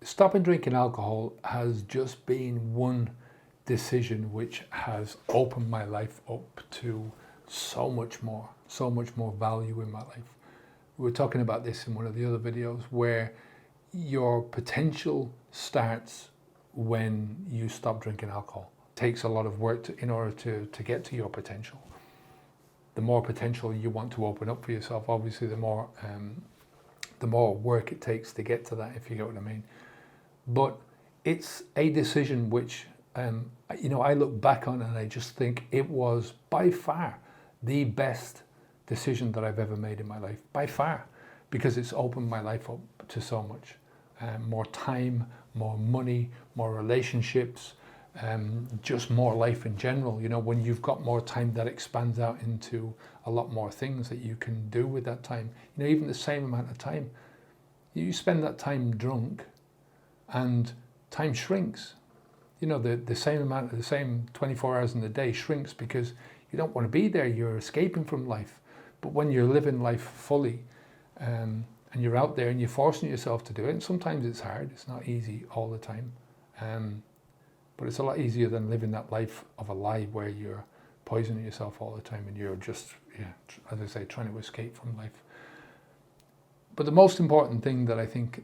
stopping drinking alcohol has just been one decision which has opened my life up to so much more value in my life. We were talking about this in one of the other videos, where your potential starts when you stop drinking alcohol. It takes a lot of work in order to get to your potential. The more potential you want to open up for yourself, obviously the more work it takes to get to that, if you get what I mean. But it's a decision which, I look back on and I just think it was by far the best decision that I've ever made in my life, by far, because it's opened my life up to so much. More time, more money, more relationships, just more life in general. When you've got more time, that expands out into a lot more things that you can do with that time. Even the same amount of time, you spend that time drunk and time shrinks. The same 24 hours in the day shrinks because you don't want to be there. You're escaping from life. But when you're living life fully, and you're out there and you're forcing yourself to do it, and sometimes it's hard, it's not easy all the time, but it's a lot easier than living that life of a lie where you're poisoning yourself all the time and you're just, as I say, trying to escape from life. But the most important thing that I think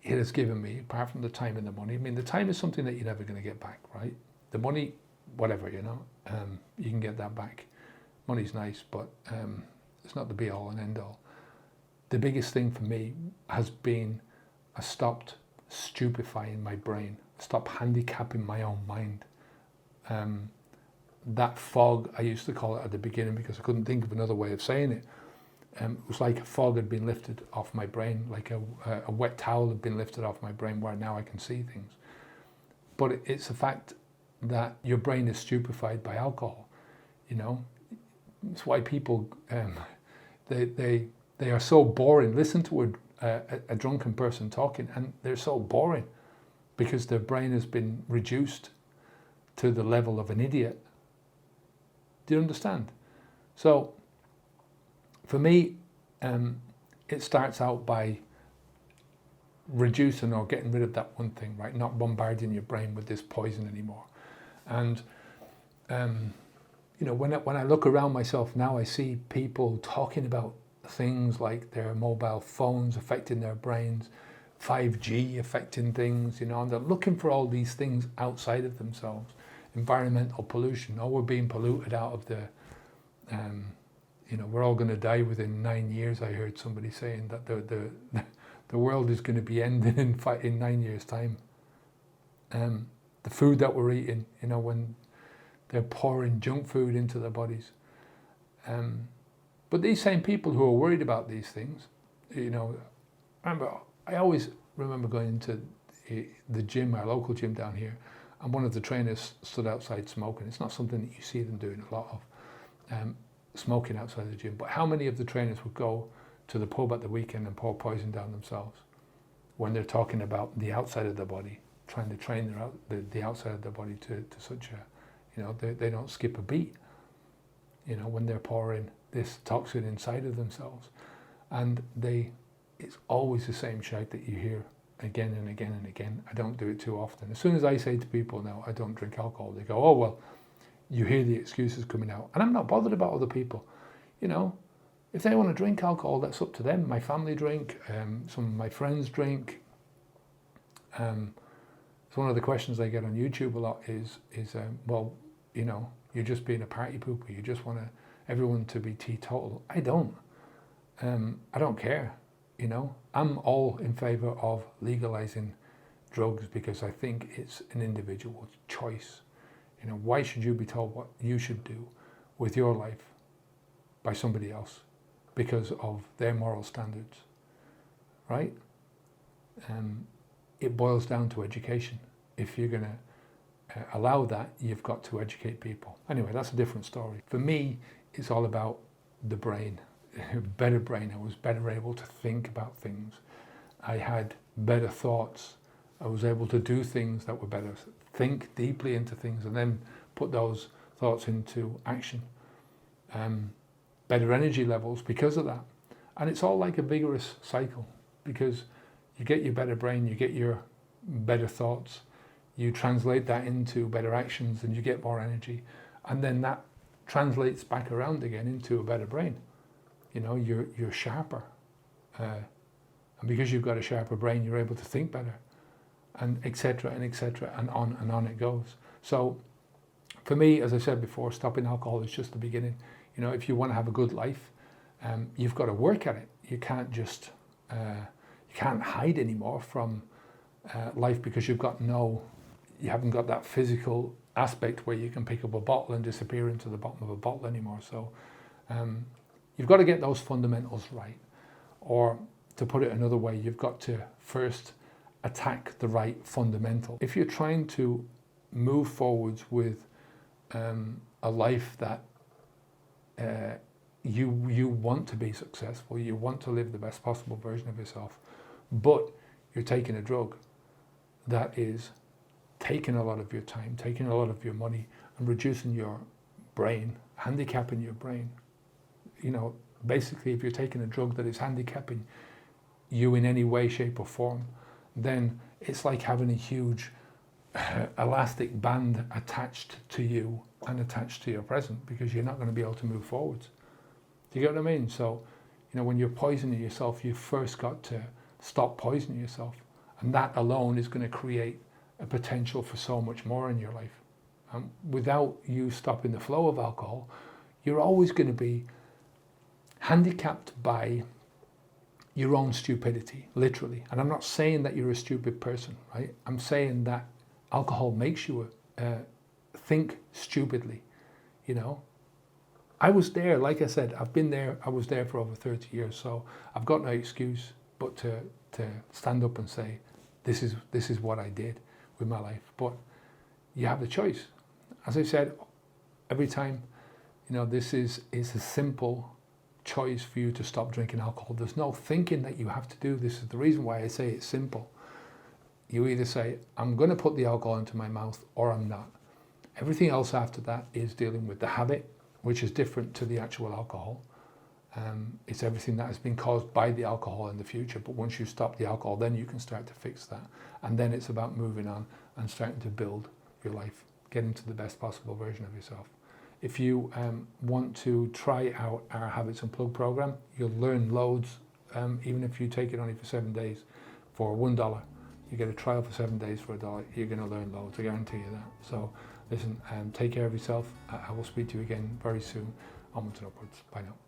it has given me, apart from the time and the money, the time is something that you're never going to get back, right? The money, whatever, you can get that back. Money's nice, but it's not the be all and end all. The biggest thing for me has been I stopped stupefying my brain, stopped handicapping my own mind. That fog, I used to call it at the beginning because I couldn't think of another way of saying it. It was like a fog had been lifted off my brain, like a wet towel had been lifted off my brain, where now I can see things. But it's a fact that your brain is stupefied by alcohol. It's why people, they are so boring. Listen to a drunken person talking and they're so boring because their brain has been reduced to the level of an idiot. Do you understand? So for me, it starts out by reducing or getting rid of that one thing, right? Not bombarding your brain with this poison anymore. And when I look around myself now, I see people talking about things like their mobile phones affecting their brains, 5G affecting things, and they're looking for all these things outside of themselves. Environmental pollution, we're being polluted out of the, we're all going to die within 9 years. I heard somebody saying that the world is going to be ending in 9 years' time. The food that we're eating, when they're pouring junk food into their bodies. But these same people who are worried about these things, I always remember going into the gym, our local gym down here, and one of the trainers stood outside smoking. It's not something that you see them doing a lot of, smoking outside the gym. But how many of the trainers would go to the pub at the weekend and pour poison down themselves when they're talking about the outside of their body, trying to train the outside of their body to such a, they don't skip a beat, when they're pouring this toxin inside of themselves. And it's always the same shite that you hear again and again and again. I don't do it too often. As soon as I say to people now, I don't drink alcohol, they go, oh, well, you hear the excuses coming out. And I'm not bothered about other people. If they want to drink alcohol, that's up to them. My family drink, some of my friends drink. So one of the questions I get on YouTube a lot is well, you're just being a party pooper. You just want everyone to be teetotal. I don't. I don't care. I'm all in favor of legalizing drugs because I think it's an individual choice. Why should you be told what you should do with your life by somebody else because of their moral standards, right? It boils down to education. If you're going to allow that, you've got to educate people. Anyway, that's a different story. For me, it's all about the brain. Better brain. I was better able to think about things. I had better thoughts. I was able to do things that were better. Think deeply into things and then put those thoughts into action. Better energy levels because of that. And it's all like a vigorous cycle because you get your better brain, you get your better thoughts, you translate that into better actions, and you get more energy, and then that translates back around again into a better brain. You know, you're sharper, and because you've got a sharper brain, you're able to think better, and etc. and on it goes. So for me, as I said before, stopping alcohol is just the beginning. You know, if you want to have a good life, you've got to work at it. You can't just you can't hide anymore from life, because you haven't got that physical aspect where you can pick up a bottle and disappear into the bottom of a bottle anymore. So you've got to get those fundamentals right, or to put it another way, you've got to first attack the right fundamental. If you're trying to move forwards with a life that you want to be successful, you want to live the best possible version of yourself, but you're taking a drug that is taking a lot of your time, taking a lot of your money, and reducing your brain, handicapping your brain. You know, basically, if you're taking a drug that is handicapping you in any way, shape, or form, then it's like having a huge elastic band attached to you and attached to your present, because you're not going to be able to move forwards. Do you get what I mean? So, you know, when you're poisoning yourself, you've first got to stop poisoning yourself, and that alone is going to create a potential for so much more in your life. Without you stopping the flow of alcohol, you're always going to be handicapped by your own stupidity, literally. And I'm not saying that you're a stupid person, right? I'm saying that alcohol makes you think stupidly, you know. I was there, like I said, I've been there, I was there for over 30 years, so I've got no excuse but to stand up and say, this is what I did with my life. But you have the choice. As I said, every time, you know, this is a simple choice for you to stop drinking alcohol. There's no thinking that you have to do this. Is the reason why I say it's simple. You either say, I'm going to put the alcohol into my mouth, or I'm not. Everything else after that is dealing with the habit, which is different to the actual alcohol. It's everything that has been caused by the alcohol in the future. But once you stop the alcohol, then you can start to fix that. And then it's about moving on and starting to build your life, getting to the best possible version of yourself. If you want to try out our Habits Unplugged program, you'll learn loads, even if you take it only for 7 days for $1. You get a trial for 7 days for $1. You're going to learn loads, I guarantee you that. So listen, take care of yourself. I will speak to you again very soon. Onwards and upwards. Bye now.